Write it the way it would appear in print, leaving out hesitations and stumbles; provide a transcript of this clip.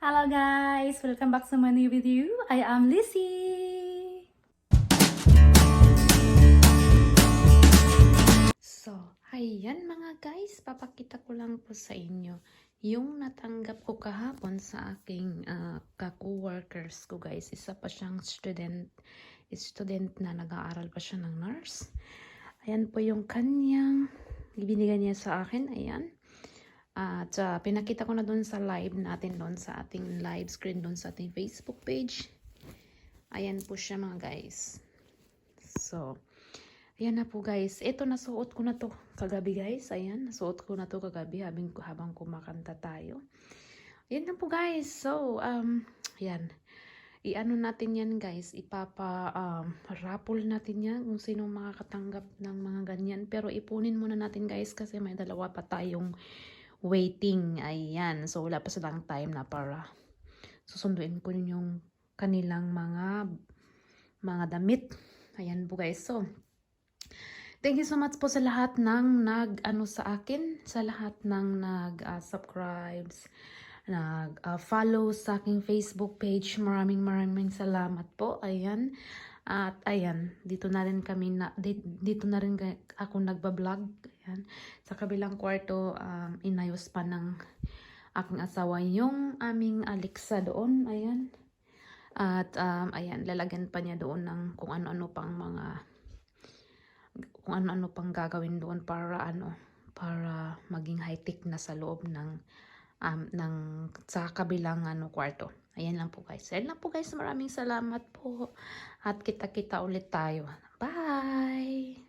Hello guys! Welcome back to my new video. I am Lizzie! So, ayan mga guys, papakita ko lang po sa inyo yung natanggap ko kahapon sa aking ka-co-workers ko guys. Isa pa siyang student na nag-aaral pa siya ng nurse. Ayan po yung kanyang ibinigay niya sa akin, ayan. At pinakita ko na doon sa live natin doon sa ating live screen doon sa ating Facebook page. Ayan po siya mga guys. So, ayan na po guys. Ito nasuot ko na to kagabi guys. Ayan, nasuot ko na to kagabi habang kumakanta tayo. Ayan na po guys. So, ayan. I-ano natin yan guys. Raffle natin yan kung sino makakatanggap ng mga ganyan. Pero ipunin muna natin guys kasi may dalawa pa tayong waiting. Ayan. So, wala pa silang time na para susunduin ko yung kanilang mga damit. Ayan po guys. So, thank you so much po sa lahat ng nag-ano sa akin. Sa lahat ng nag-subscribes, nag-follow sa aking Facebook page. Maraming salamat po. Ayan. At ayan, dito na rin ako nagba-vlog. Ayan. Sa kabilang kwarto, inayos pa ng aking asawa yung aming Alexa doon. Ayan. At ayan, lalagyan pa niya doon ng kung ano-ano pang gagawin doon para maging high-tech na sa loob ng sa kabilang kwarto. Ayan lang po guys. Ayan lang po guys. Maraming salamat po. At kita-kita ulit tayo. Bye!